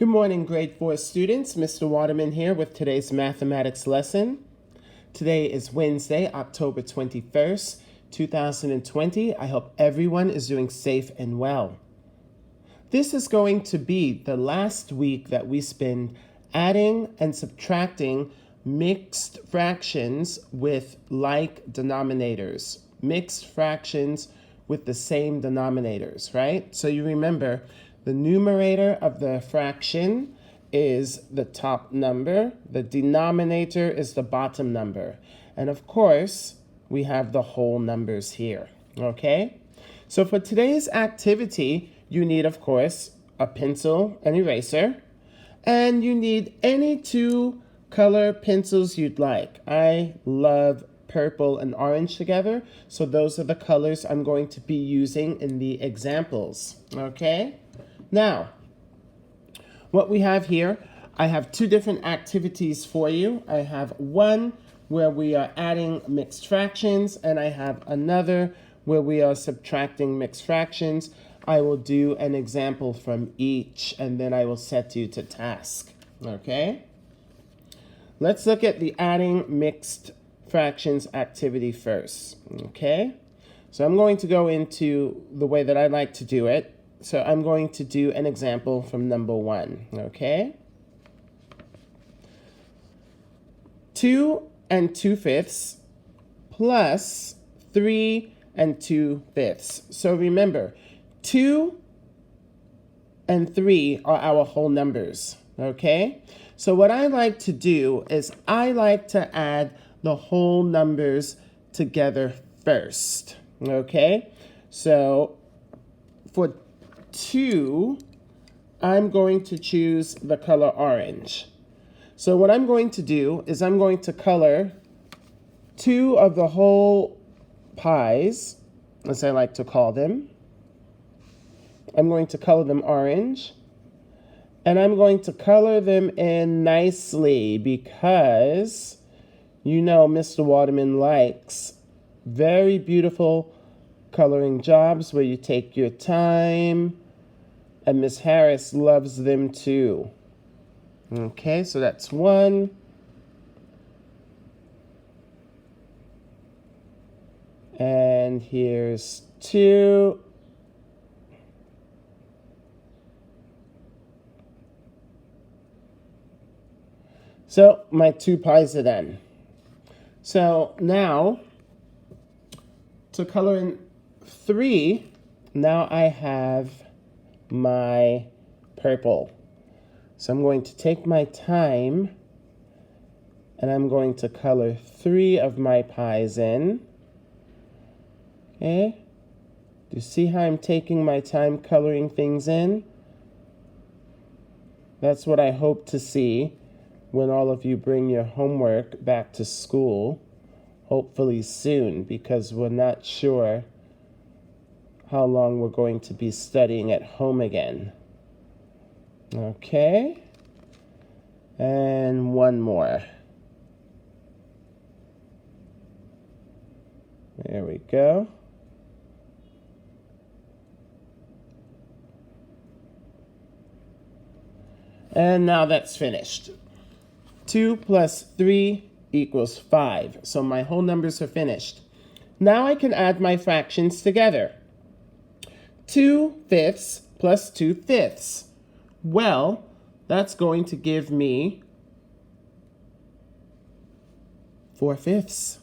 Good morning, grade 4 students. Mr. Waterman here with today's mathematics lesson. Today is Wednesday, October 21st, 2020. I hope everyone is doing safe and well. This is going to be the last week that we spend adding and subtracting mixed fractions with like denominators. Mixed fractions with the same denominators, right? So you remember, the numerator of the fraction is the top number. The denominator is the bottom number. And of course, we have the whole numbers here, okay? So for today's activity, you need, of course, a pencil and eraser. And you need any two color pencils you'd like. I love purple and orange together. So those are the colors I'm going to be using in the examples, okay? Now, what we have here, I have two different activities for you. I have one where we are adding mixed fractions, and I have another where we are subtracting mixed fractions. I will do an example from each, and then I will set you to task, okay? Let's look at the adding mixed fractions activity first, okay? So I'm going to go into the way that I like to do it. So I'm going to do an example from number 1, okay? 2 2/5 plus 3 2/5. So remember, 2 and 3 are our whole numbers, okay? So what I like to do is I like to add the whole numbers together first, okay? So for 2, I'm going to choose the color orange. So what I'm going to do is I'm going to color 2 of the whole pies, as I like to call them. I'm going to color them orange. And I'm going to color them in nicely because you know Mr. Waterman likes very beautiful coloring jobs where you take your time. And Miss Harris loves them too. Okay, so that's 1. And here's 2. So my 2 pies are done. So now, to color in 3, now I have my purple. So I'm going to take my time and I'm going to color 3 of my pies in. Okay? Do you see how I'm taking my time coloring things in? That's what I hope to see when all of you bring your homework back to school, hopefully soon, because we're not sure how long we're going to be studying at home again. Okay. And one more. There we go. And now that's finished. 2 plus 3 equals 5. So my whole numbers are finished. Now I can add my fractions together. 2/5 plus 2/5. Well, that's going to give me 4/5.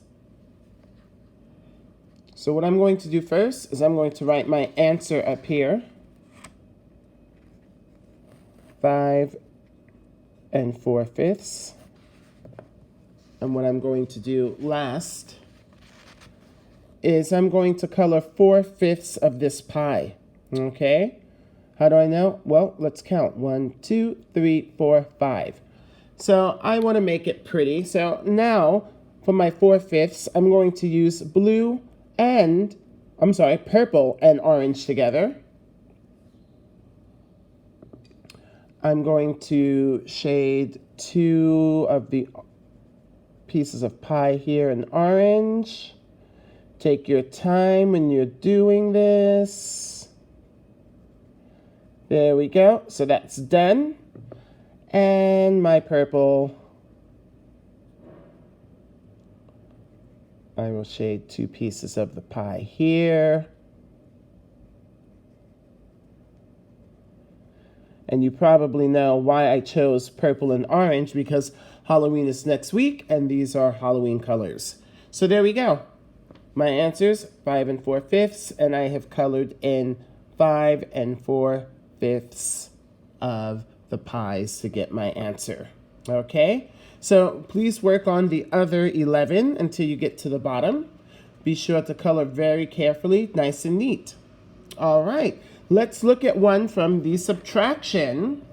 So what I'm going to do first is I'm going to write my answer up here. 5 4/5. And what I'm going to do last is I'm going to color 4/5 of this pie. Okay? How do I know? Well, let's count. 1, 2, 3, 4, 5. So I want to make it pretty. So now for my 4/5, I'm going to use purple and orange together. I'm going to shade 2 of the pieces of pie here in orange. Take your time when you're doing this. There we go. So that's done. And my purple, I will shade 2 pieces of the pie here. And you probably know why I chose purple and orange, because Halloween is next week and these are Halloween colors. So there we go. My answers, 5 4/5, and I have colored in 5 4/5 of the pies to get my answer. Okay, so please work on the other 11 until you get to the bottom. Be sure to color very carefully, nice and neat. All right, let's look at one from the subtraction.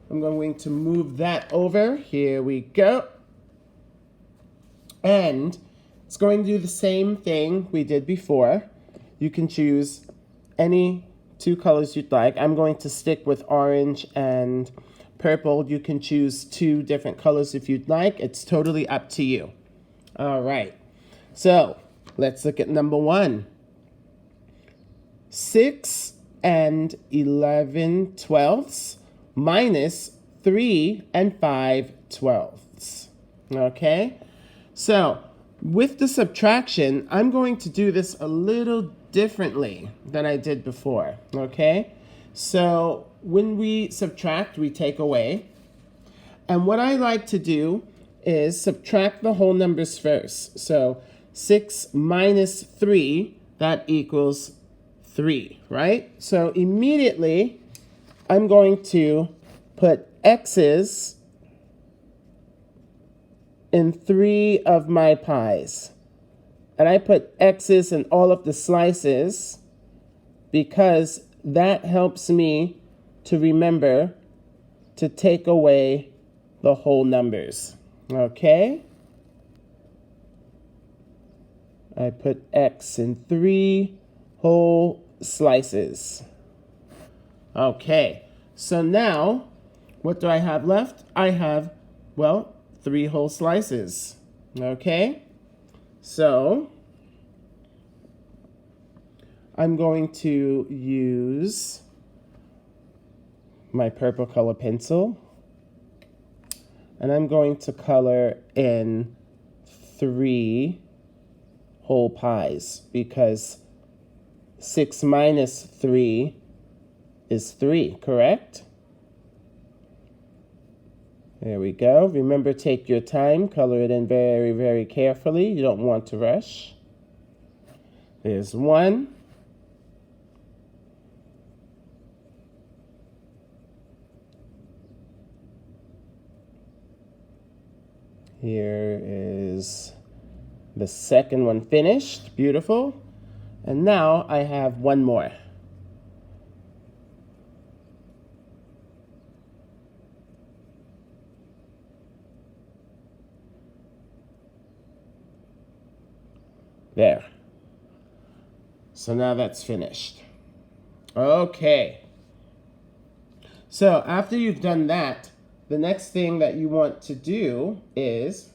I'm going to move that over. Here we go. And it's going to do the same thing we did before. You can choose any 2 colors you'd like. I'm going to stick with orange and purple. You can choose 2 different colors if you'd like. It's totally up to you. All right. So let's look at number 1. 6 11/12 minus 3 5/12. Okay? So with the subtraction, I'm going to do this a little differently than I did before, okay? So when we subtract, we take away. And what I like to do is subtract the whole numbers first. So 6 minus 3, that equals 3, right? So immediately, I'm going to put X's in 3 of my pies. And I put X's in all of the slices because that helps me to remember to take away the whole numbers. Okay? I put X in 3 whole slices. Okay, so now what do I have left? I have, well, 3 whole slices. Okay, so I'm going to use my purple color pencil, and I'm going to color in 3 whole pies because 6 minus 3 is 3, correct? There we go. Remember, take your time. Color it in very, very carefully. You don't want to rush. There's 1. Here is the second one finished. Beautiful. And now I have 1 more. There. So now that's finished. Okay. So after you've done that, the next thing that you want to do is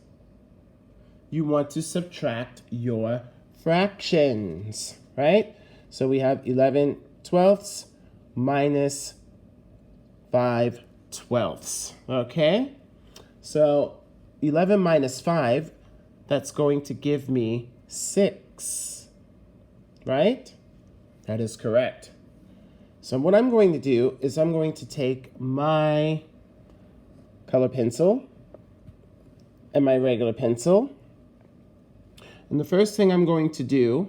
you want to subtract your fractions, right? So we have 11/12 minus 5/12. Okay? So 11 minus 5, that's going to give me 6, right? That is correct. So what I'm going to do is I'm going to take my color pencil and my regular pencil. And the first thing I'm going to do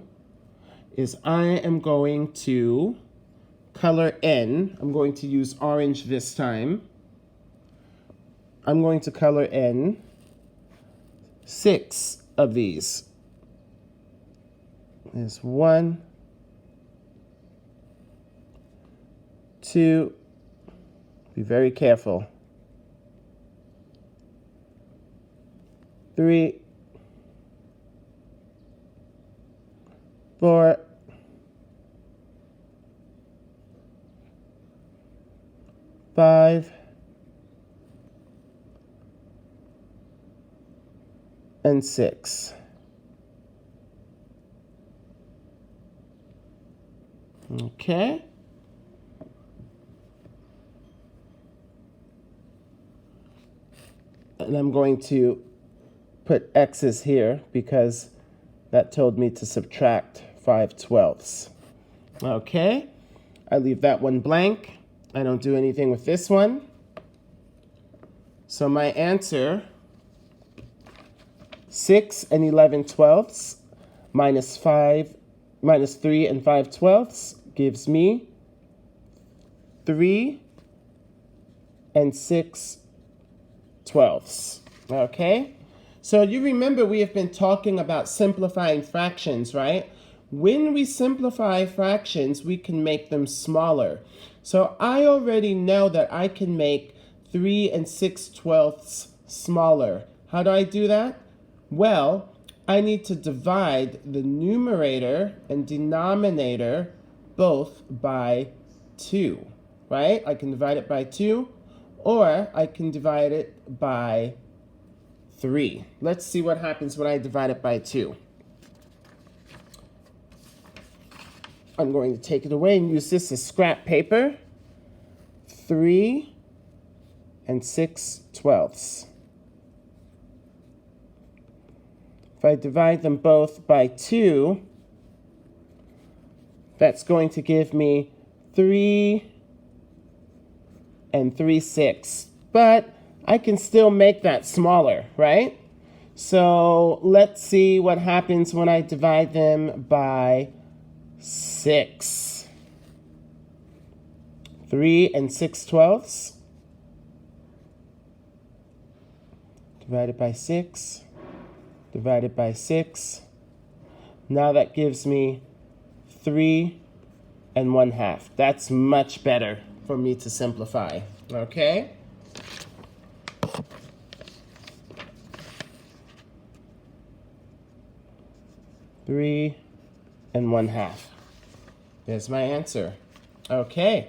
is I am going to color in. I'm going to use orange this time. I'm going to color in 6 of these. There's 1, 2, be very careful. 3, 4, 5, and 6. Okay. And I'm going to put X's here because that told me to subtract 5/12. Okay, I leave that one blank. I don't do anything with this one. So my answer, 6 and 11/12 minus 3 and 5/12 gives me 3 and 6/12. Okay? So you remember we have been talking about simplifying fractions, right? When we simplify fractions, we can make them smaller. So I already know that I can make 3 and 6/12 smaller. How do I do that? Well, I need to divide the numerator and denominator both by 2, right? I can divide it by 2, or I can divide it by 3. Let's see what happens when I divide it by 2. I'm going to take it away and use this as scrap paper. 3 and 6/12. If I divide them both by 2, that's going to give me 3 and 3/6. But I can still make that smaller, right? So let's see what happens when I divide them by 6. 3 and 6/12 divided by 6, divided by 6. Now that gives me 3 and 1/2. That's much better for me to simplify, okay? Three and 1/2. There's my answer. Okay.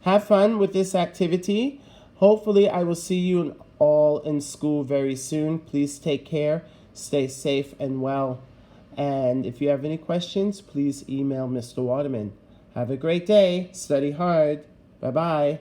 Have fun with this activity. Hopefully I will see you all in school very soon. Please take care, stay safe and well. And if you have any questions, please email Mr. Waterman. Have a great day. Study hard. Bye-bye.